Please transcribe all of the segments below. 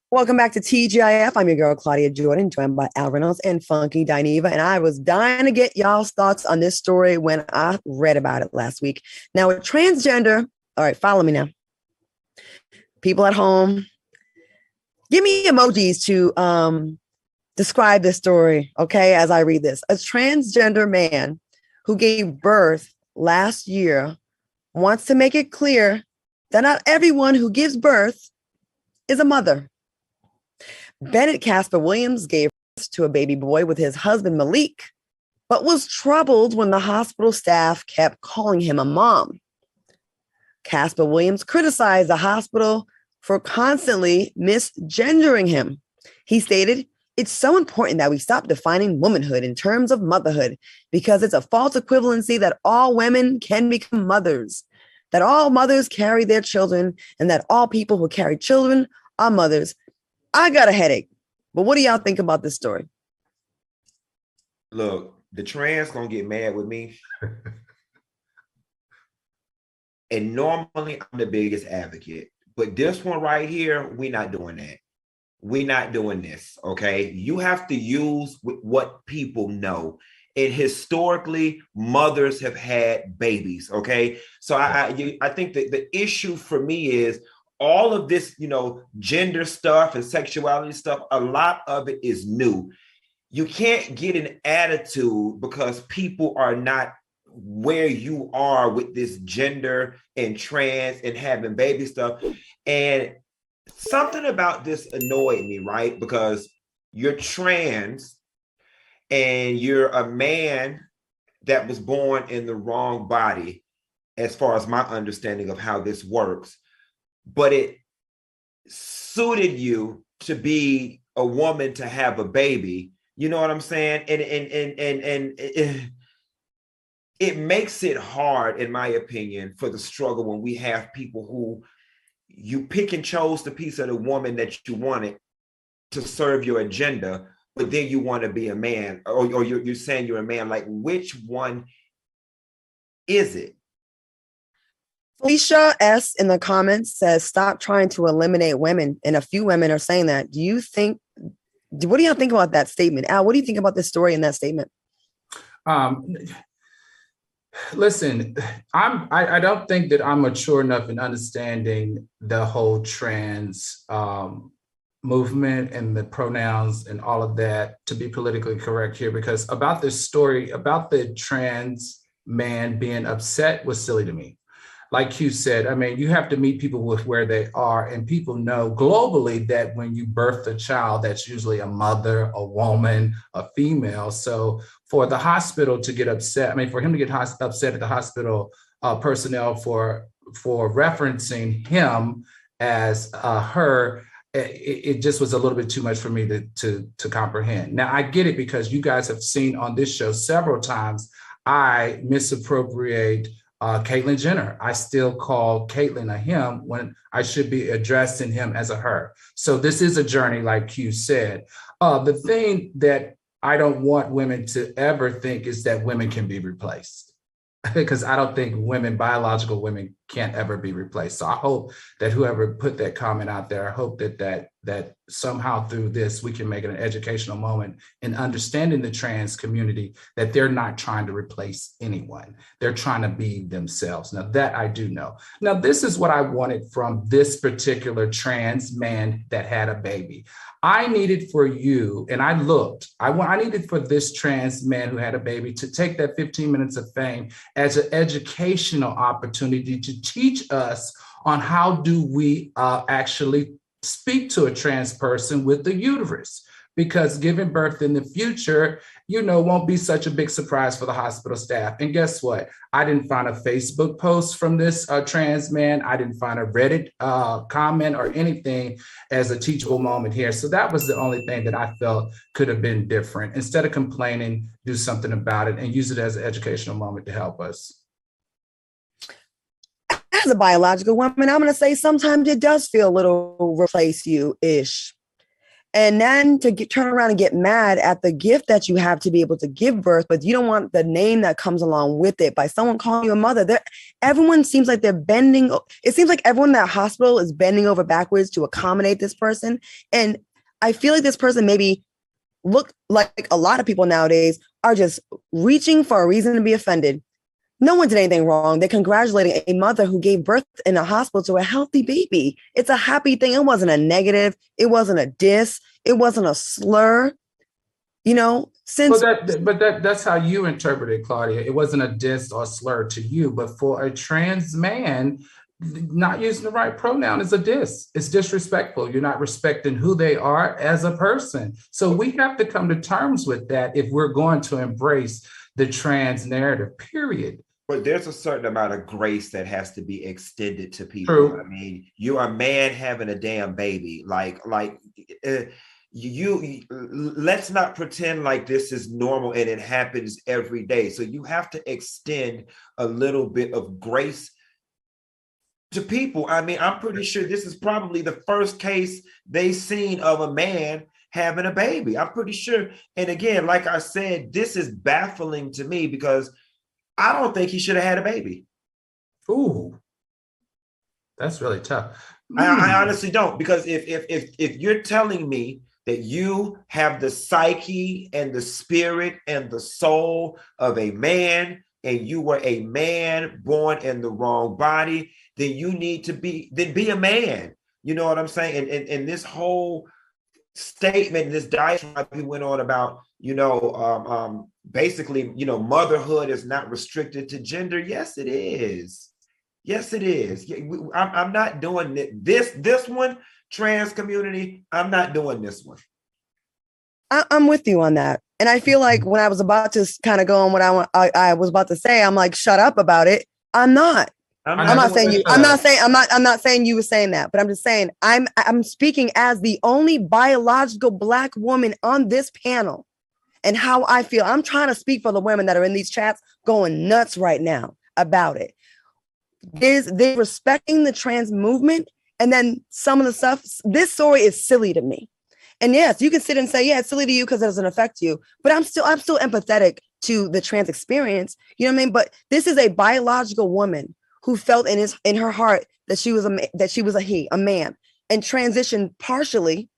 Welcome back to TGIF. I'm your girl, Claudia Jordan, joined by Al Reynolds and Funky Dineva. And I was dying to get y'all's thoughts on this story when I read about it last week. Now, with transgender, all right, follow me now. People at home, give me emojis to describe this story, okay, as I read this. A transgender man who gave birth last year wants to make it clear that not everyone who gives birth is a mother. Bennett Casper Williams gave birth to a baby boy with his husband Malik, but was troubled when the hospital staff kept calling him a mom. Casper Williams criticized the hospital for constantly misgendering him. He stated, "It's so important that we stop defining womanhood in terms of motherhood because it's a false equivalency that all women can become mothers, that all mothers carry their children, and that all people who carry children are mothers." I got a headache, but what do y'all think about this story? Look, the trans gonna get mad with me. And normally I'm the biggest advocate, but this one right here, we're not doing that. We're not doing this, okay? You have to use what people know. And historically, mothers have had babies, okay? So I think that the issue for me is all of this, gender stuff and sexuality stuff, a lot of it is new. You can't get an attitude because people are not where you are with this gender and trans and having baby stuff. And something about this annoyed me, right? Because you're trans and you're a man that was born in the wrong body, as far as my understanding of how this works. But it suited you to be a woman to have a baby. You know what I'm saying? And it makes it hard, in my opinion, for the struggle when we have people who you pick and chose the piece of the woman that you wanted to serve your agenda, but then you want to be a man, or you're saying you're a man. Like, which one is it? Felicia S. in the comments says, "Stop trying to eliminate women." And a few women are saying that. What do y'all think about that statement? Al, what do you think about this story and that statement? Listen, I don't think that I'm mature enough in understanding the whole trans movement and the pronouns and all of that to be politically correct here, because about this story, about the trans man being upset was silly to me. Like Q said, I mean, you have to meet people with where they are, and people know globally that when you birth a child, that's usually a mother, a woman, a female. So for the hospital to get upset, I mean, for him to get upset at the hospital personnel for referencing him as her, it just was a little bit too much for me to comprehend. Now, I get it, because you guys have seen on this show several times I misappropriate Caitlyn Jenner. I still call Caitlyn a him when I should be addressing him as a her. So this is a journey, like Q said. The thing that I don't want women to ever think is that women can be replaced, because I don't think biological women can't ever be replaced. So I hope that whoever put that comment out there, I hope that somehow through this, we can make it an educational moment in understanding the trans community, that they're not trying to replace anyone. They're trying to be themselves. Now that I do know. Now, this is what I wanted from this particular trans man that had a baby. I needed for you, and I needed for this trans man who had a baby to take that 15 minutes of fame as an educational opportunity to teach us on how do we actually speak to a trans person with the uterus, because giving birth in the future, won't be such a big surprise for the hospital staff. And guess what? I didn't find a Facebook post from this trans man. I didn't find a Reddit comment or anything as a teachable moment here. So that was the only thing that I felt could have been different. Instead of complaining, do something about it and use it as an educational moment to help us. As a biological woman, I'm going to say sometimes it does feel a little replace you-ish. And then to turn around and get mad at the gift that you have to be able to give birth, but you don't want the name that comes along with it by someone calling you a mother. Everyone seems like they're bending. It seems like everyone in that hospital is bending over backwards to accommodate this person. And I feel like this person maybe look like a lot of people nowadays are just reaching for a reason to be offended. No one did anything wrong. They're congratulating a mother who gave birth in a hospital to a healthy baby. It's a happy thing. It wasn't a negative. It wasn't a diss. It wasn't a slur. You know, that's how you interpret it, Claudia. It wasn't a diss or slur to you, but for a trans man, not using the right pronoun is a diss. It's disrespectful. You're not respecting who they are as a person. So we have to come to terms with that if we're going to embrace the trans narrative, period. But there's a certain amount of grace that has to be extended to people. True. I mean, you're a man having a damn baby. You let's not pretend like this is normal and it happens every day. So you have to extend a little bit of grace to people. I mean, I'm pretty sure this is probably the first case they've seen of a man having a baby. I'm pretty sure. And again, like I said, this is baffling to me because I don't think he should have had a baby. Ooh, that's really tough. I honestly don't, because if you're telling me that you have the psyche and the spirit and the soul of a man, and you were a man born in the wrong body, then you need to be a man. You know what I'm saying? And this whole statement, this diatribe he went on about, basically, motherhood is not restricted to gender. Yes, it is. Yes, it is. I'm not doing this one, trans community. I'm not doing this one. I'm with you on that. And I feel like when I was about to kind of go on what I was about to say, I'm like, shut up about it. I'm not. I'm not saying you were saying that, but I'm just saying I'm speaking as the only biological Black woman on this panel and how I feel. I'm trying to speak for the women that are in these chats going nuts right now about it. They respecting the trans movement, and then some of the stuff, this story is silly to me. And yes, you can sit and say, yeah, it's silly to you because it doesn't affect you. But I'm still empathetic to the trans experience. You know what I mean? But this is a biological woman who felt in her heart that she was a man, and transitioned partially,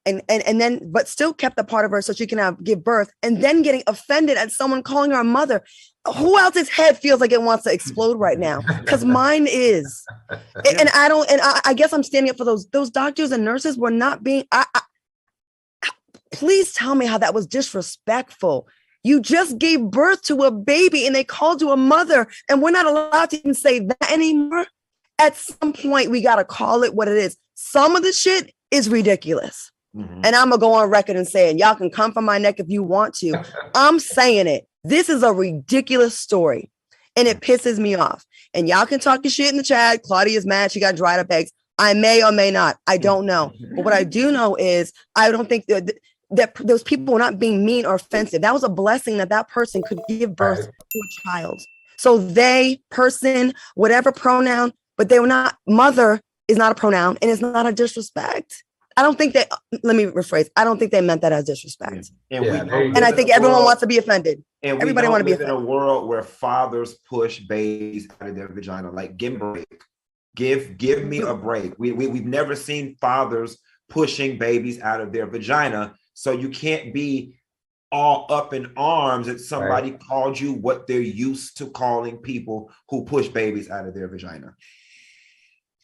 and then but still kept a part of her so she can give birth, and then getting offended at someone calling her a mother. Who else's head feels like it wants to explode right now? Because mine is. And I guess I'm standing up for those doctors and nurses were not being. Please tell me how that was disrespectful. You just gave birth to a baby and they called you a mother, and we're not allowed to even say that anymore. At some point, we got to call it what it is. Some of the shit is ridiculous. Mm-hmm. And I'm going to go on record and say it. Y'all can come from my neck if you want to. I'm saying it. This is a ridiculous story and it pisses me off. And y'all can talk your shit in the chat. Claudia's mad. She got dried up eggs. I may or may not. I don't know. But what I do know is I don't think that those people were not being mean or offensive. That was a blessing that person could give birth to a child. So they, person, whatever pronoun, but they were not, mother is not a pronoun and it's not a disrespect. I don't think that, let me rephrase. I don't think they meant that as disrespect. And I think everyone wants to be offended. And everybody wants to be offended. In a world where fathers push babies out of their vagina, like give me a break. Give me a break. We've never seen fathers pushing babies out of their vagina. So you can't be all up in arms that somebody called you what they're used to calling people who push babies out of their vagina.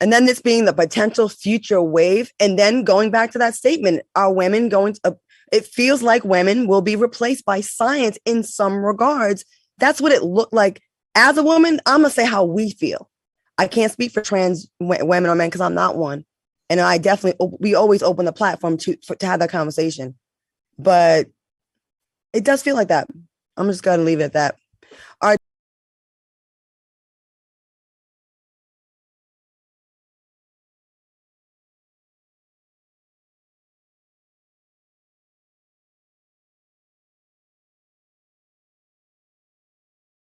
And then this being the potential future wave. And then going back to that statement, are women going to, it feels like women will be replaced by science in some regards. That's what it looked like. As a woman, I'm going to say how we feel. I can't speak for trans women or men because I'm not one. And we always open the platform to have that conversation. But it does feel like that. I'm just going to leave it at that.